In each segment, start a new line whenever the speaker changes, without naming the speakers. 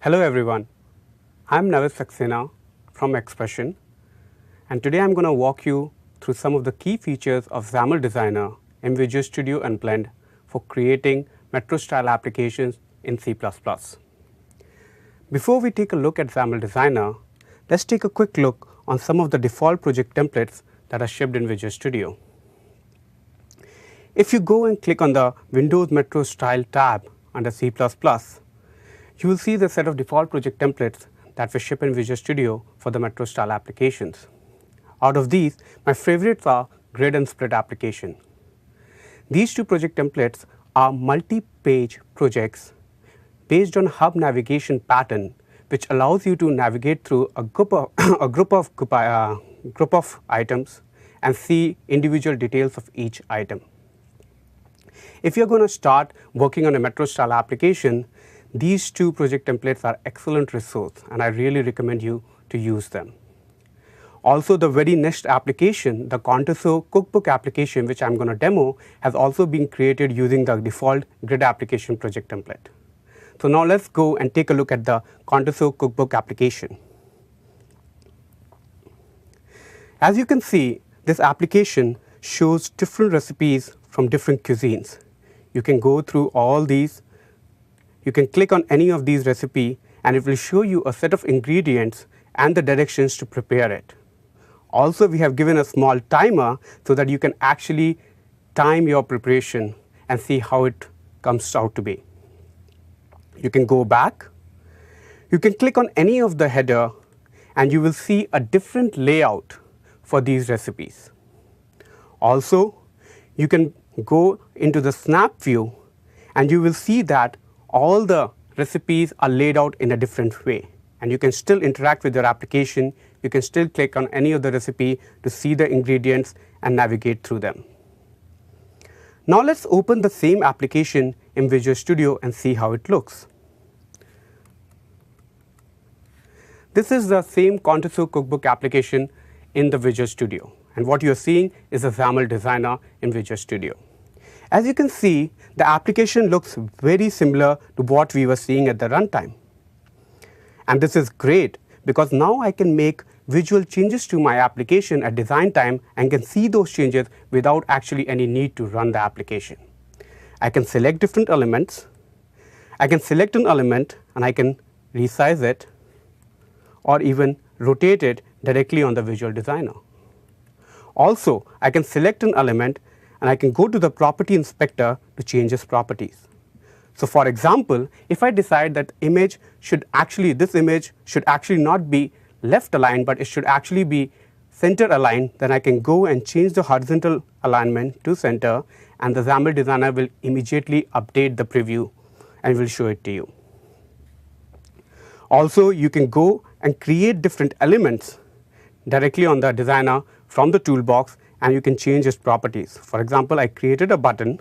Hello everyone, I'm Navis Saxena from Expression, and today I'm going to walk you through some of the key features of XAML Designer in Visual Studio and Blend for creating Metro-style applications in C++. Before we take a look at XAML Designer, let's take a quick look on some of the default project templates that are shipped in Visual Studio. If you go and click on the Windows Metro Style tab under C++, you will see the set of default project templates that we ship in Visual Studio for the Metro style applications. Out of these, my favorites are Grid and Split application. These two project templates are multi-page projects based on hub navigation pattern, which allows you to navigate through a group of items and see individual details of each item. If you're going to start working on a Metro style application, these two project templates are excellent resource, and I really recommend you to use them. Also, the very next application, the Contoso Cookbook application, which I'm going to demo, has also been created using the default Grid application project template. So now let's go and take a look at the Contoso Cookbook application. As you can see, this application shows different recipes from different cuisines. You can go through all these. You can click on any of these recipes and it will show you a set of ingredients and the directions to prepare it. Also, we have given a small timer so that you can actually time your preparation and see how it comes out to be. You can go back. You can click on any of the header and you will see a different layout for these recipes. Also, you can go into the snap view and you will see that all the recipes are laid out in a different way, and you can still interact with your application. You can still click on any of the recipe to see the ingredients and navigate through them. Now let's open the same application in Visual Studio and see how it looks. This is the same Contoso Cookbook application in the Visual Studio, and what you're seeing is a XAML Designer in Visual Studio. As you can see, the application looks very similar to what we were seeing at the runtime. And this is great because now I can make visual changes to my application at design time and can see those changes without actually any need to run the application. I can select different elements. I can select an element and I can resize it or even rotate it directly on the Visual Designer. Also, I can select an element and I can go to the property inspector to change its properties. So for example, if I decide that this image should actually not be left aligned, but it should actually be center aligned, then I can go and change the horizontal alignment to center, and the XAML Designer will immediately update the preview and will show it to you. Also, you can go and create different elements directly on the designer from the toolbox, and you can change its properties. For example, I created a button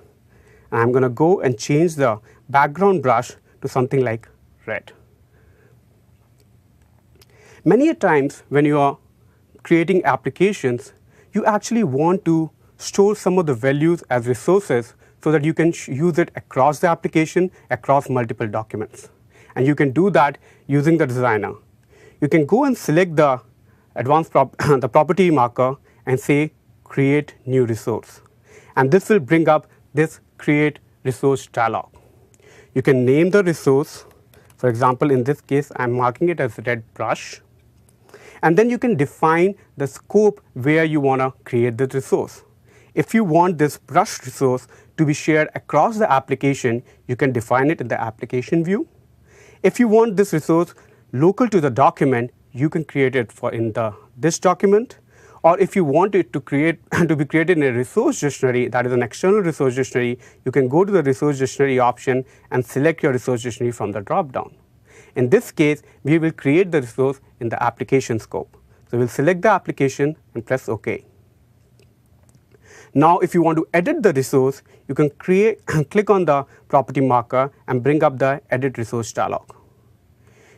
and I'm going to go and change the background brush to something like red. Many a times when you are creating applications, you actually want to store some of the values as resources so that you can use it across the application, across multiple documents. And you can do that using the designer. You can go and select the the property marker and say create new resource, and this will bring up this create resource dialog. You can name the resource. For example, in this case I'm marking it as red brush, and then you can define the scope where you want to create the resource. If you want this brush resource to be shared across the application, you can define it in the application view. If you want this resource local to the document, you can create it in this document. Or if you want it to be created in a resource dictionary, that is an external resource dictionary, you can go to the resource dictionary option and select your resource dictionary from the drop-down. In this case, we will create the resource in the application scope. So we'll select the application and press OK. Now, if you want to edit the resource, you can click on the property marker and bring up the Edit Resource dialog.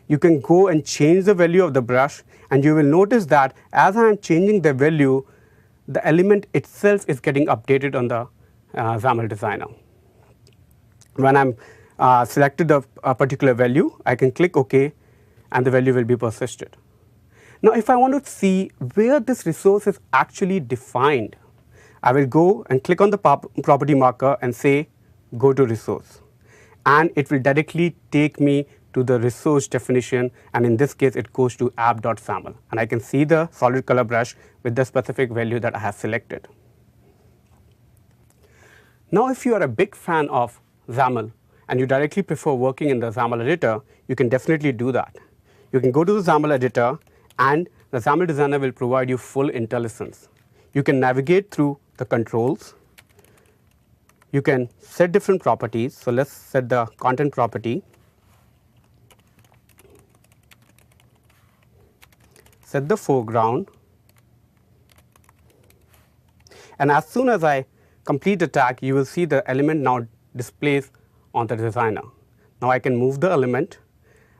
You can go and change the value of the brush, and you will notice that as I am changing the value, the element itself is getting updated on the XAML Designer. When I'm selected a particular value, I can click OK, and the value will be persisted. Now, if I want to see where this resource is actually defined, I will go and click on the property marker and say, go to resource. And it will directly take me to the resource definition, and in this case, it goes to app.xaml. And I can see the solid color brush with the specific value that I have selected. Now, if you are a big fan of XAML and you directly prefer working in the XAML editor, you can definitely do that. You can go to the XAML editor, and the XAML designer will provide you full IntelliSense. You can navigate through the controls. You can set different properties. So let's set the content property. Set the foreground. And as soon as I complete the tag, you will see the element now displays on the designer. Now I can move the element.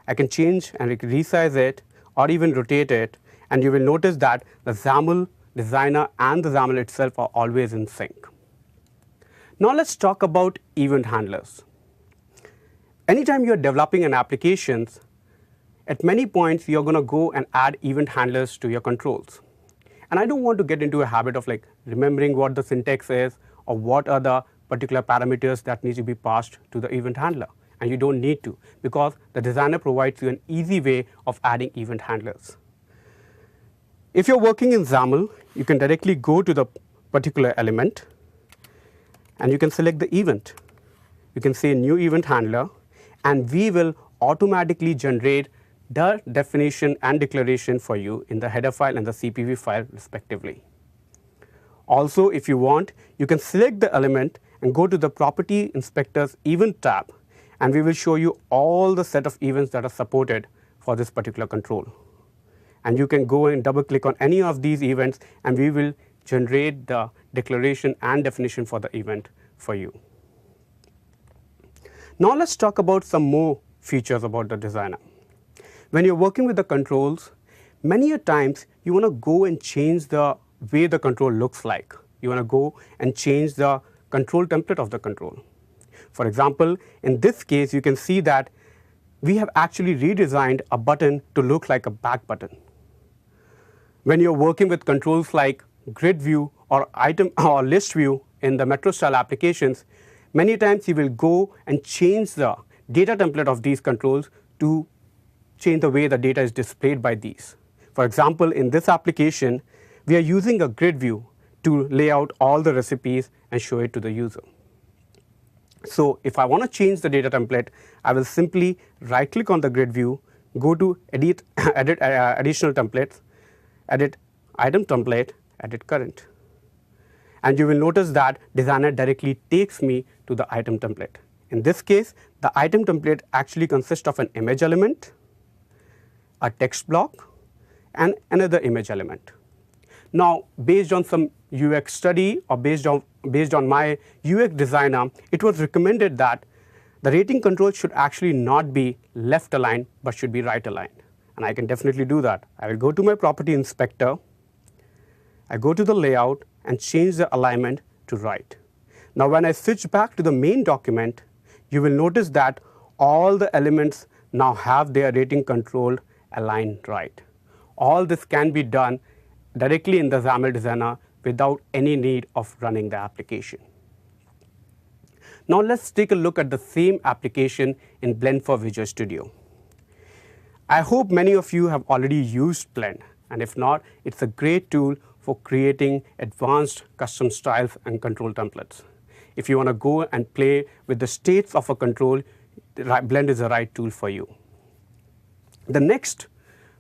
I can change and resize it or even rotate it. And you will notice that the XAML designer and the XAML itself are always in sync. Now let's talk about event handlers. Anytime you're developing an application, at many points you're going to go and add event handlers to your controls. And I don't want to get into a habit of like remembering what the syntax is or what are the particular parameters that need to be passed to the event handler. And you don't need to, because the designer provides you an easy way of adding event handlers. If you're working in XAML, you can directly go to the particular element and you can select the event. You can say new event handler, and we will automatically generate the definition and declaration for you in the header file and the CPV file respectively. Also, if you want, you can select the element and go to the Property Inspector's Event tab, and we will show you all the set of events that are supported for this particular control. And you can go and double click on any of these events, and we will generate the declaration and definition for the event for you. Now let's talk about some more features about the designer. When you're working with the controls, many a times you want to go and change the way the control looks like. You want to go and change the control template of the control. For example, in this case, you can see that we have actually redesigned a button to look like a back button. When you're working with controls like grid view or item or list view in the Metro style applications, many times you will go and change the data template of these controls to change the way the data is displayed by these. For example, in this application, we are using a grid view to lay out all the recipes and show it to the user. So if I want to change the data template, I will simply right click on the grid view, go to edit additional templates, edit item template, edit current. And you will notice that designer directly takes me to the item template. In this case, the item template actually consists of an image element, a text block, and another image element. Now, based on some UX study or based on my UX designer, it was recommended that the rating control should actually not be left aligned, but should be right aligned. And I can definitely do that. I will go to my property inspector, I go to the layout and change the alignment to right. Now, when I switch back to the main document, you will notice that all the elements now have their rating control aligned right. All this can be done directly in the XAML designer without any need of running the application. Now let's take a look at the same application in Blend for Visual Studio. I hope many of you have already used Blend, and if not, it's a great tool for creating advanced custom styles and control templates. If you want to go and play with the states of a control, Blend is the right tool for you. The next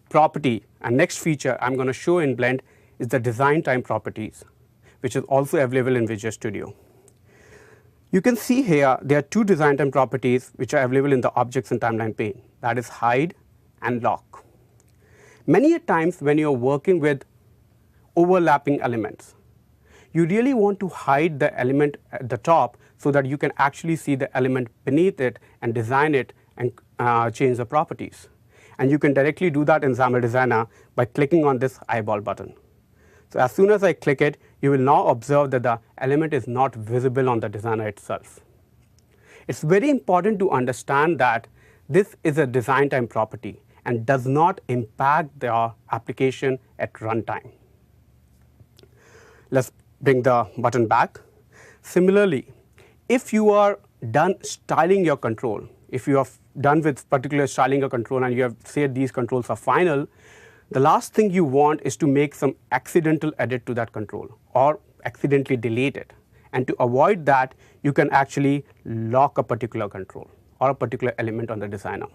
property and next feature I'm going to show in Blend is the design time properties, which is also available in Visual Studio. You can see here there are two design time properties which are available in the objects and timeline pane, that is hide and lock. Many a times when you're working with overlapping elements, you really want to hide the element at the top so that you can actually see the element beneath it and design it and change the properties. And you can directly do that in XAML Designer by clicking on this eyeball button. So as soon as I click it, you will now observe that the element is not visible on the designer itself. It's very important to understand that this is a design time property and does not impact the application at runtime. Let's bring the button back. Similarly, if you are done styling your control, if you are done with particular styling your control and you have said these controls are final, the last thing you want is to make some accidental edit to that control or accidentally delete it. And to avoid that, you can actually lock a particular control or a particular element on the designer.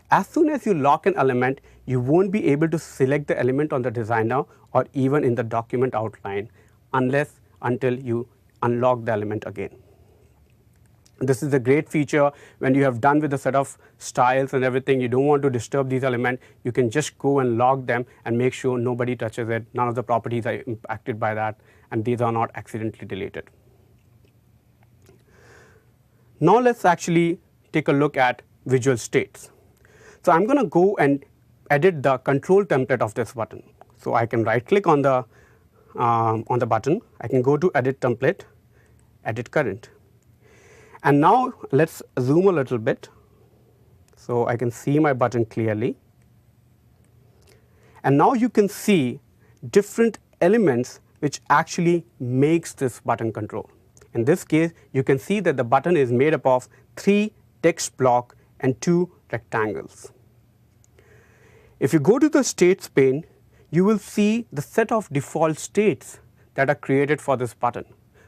As soon as you lock an element, you won't be able to select the element on the designer or even in the document outline until you unlock the element again. This is a great feature when you have done with a set of styles and everything. You don't want to disturb these elements. You can just go and log them and make sure nobody touches it. None of the properties are impacted by that, and these are not accidentally deleted. Now let's actually take a look at visual states. So I'm going to go and edit the control template of this button. So I can right click on the button. I can go to edit template, edit current. And now let's zoom a little bit so I can see my button clearly. And now you can see different elements which actually makes this button control. In this case, you can see that the button is made up of 3 text blocks and 2 rectangles. If you go to the states pane, you will see the set of default states that are created for this button.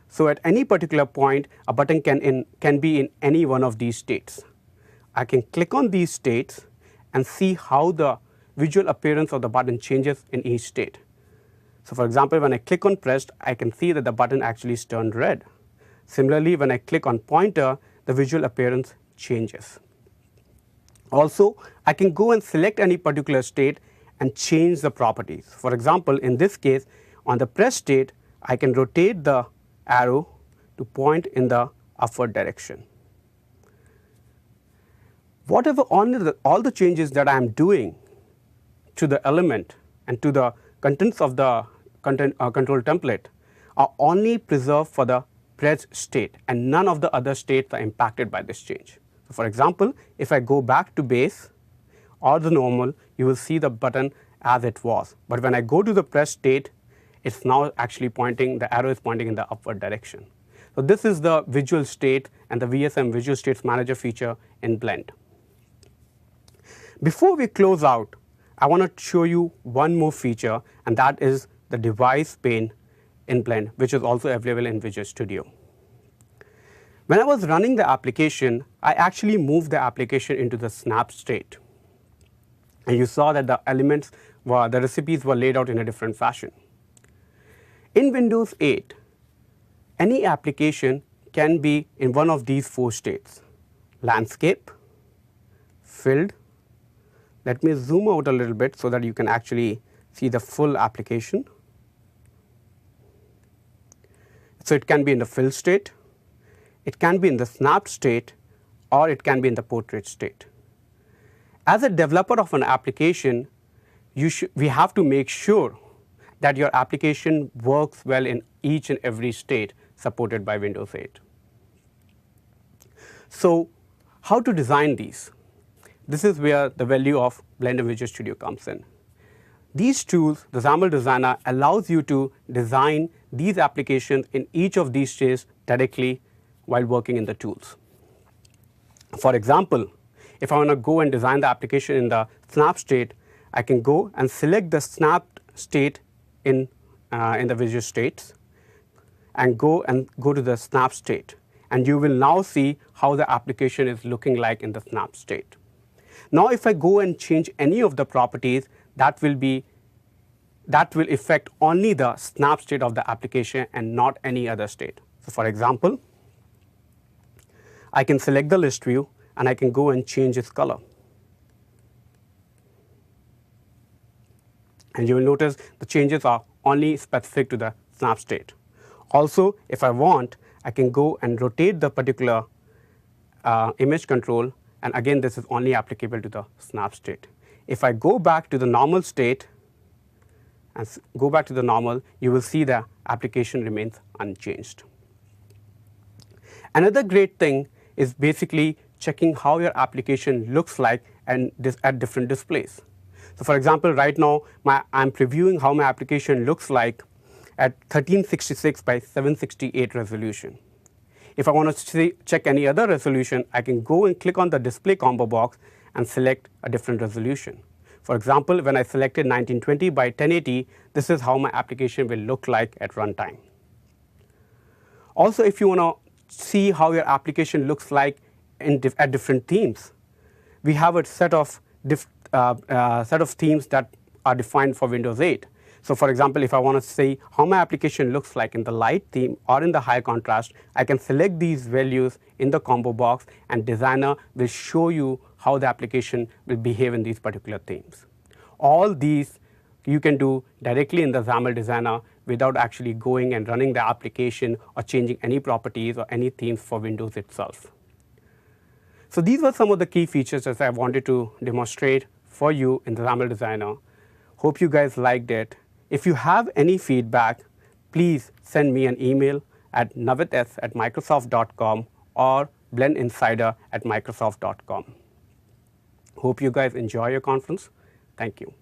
So at any particular point, a button can be in any one of these states. I can click on these states and see how the visual appearance of the button changes in each state. So for example, when I click on pressed, I can see that the button actually is turned red. Similarly, when I click on pointer, the visual appearance changes. Also, I can go and select any particular state and change the properties. For example, in this case, on the press state, I can rotate the arrow to point in the upward direction. Whatever all the changes that I am doing to the element and to the contents of the control template are only preserved for the press state, and none of the other states are impacted by this change. So for example, if I go back to base or the normal, you will see the button as it was. But when I go to the press state, it's now actually pointing, the arrow is pointing in the upward direction. So this is the visual state and the VSM Visual States Manager feature in Blend. Before we close out, I want to show you one more feature, and that is the device pane in Blend, which is also available in Visual Studio. When I was running the application, I actually moved the application into the snap state. And you saw that the elements the recipes were laid out in a different fashion. In Windows 8, any application can be in one of these 4 states: landscape, filled. Let me zoom out a little bit so that you can actually see the full application. So it can be in the fill state, it can be in the snap state, or it can be in the portrait state. As a developer of an application, we have to make sure that your application works well in each and every state supported by Windows 8. So how to design these? This is where the value of Blend and Visual Studio comes in. These tools, the XAML Designer, allows you to design these applications in each of these states directly while working in the tools. For example, if I want to go and design the application in the snap state, I can go and select the snap state in the visual states and go to the snap state, and you will now see how the application is looking like in the snap state. Now if I go and change any of the properties, that will affect only the snap state of the application and not any other state. So for example, I can select the list view and I can go and change its color. And you will notice the changes are only specific to the snap state. Also, if I want, I can go and rotate the particular image control, and again this is only applicable to the snap state. If I go back to the normal state and go back to the normal, you will see the application remains unchanged. Another great thing is basically checking how your application looks like and at different displays. So for example, right now I'm previewing how my application looks like at 1366 by 768 resolution. If I want to check any other resolution, I can go and click on the display combo box and select a different resolution. For example, when I selected 1920 by 1080, this is how my application will look like at runtime. Also, if you want to see how your application looks like at different themes, we have a set of themes that are defined for Windows 8. So for example, if I want to see how my application looks like in the light theme or in the high contrast, I can select these values in the combo box, and Designer will show you how the application will behave in these particular themes. All these you can do directly in the XAML Designer without actually going and running the application or changing any properties or any themes for Windows itself. So these were some of the key features that I wanted to demonstrate for you in the XAML Designer. Hope you guys liked it. If you have any feedback, please send me an email at navits@microsoft.com or blendinsider@microsoft.com. Hope you guys enjoy your conference. Thank you.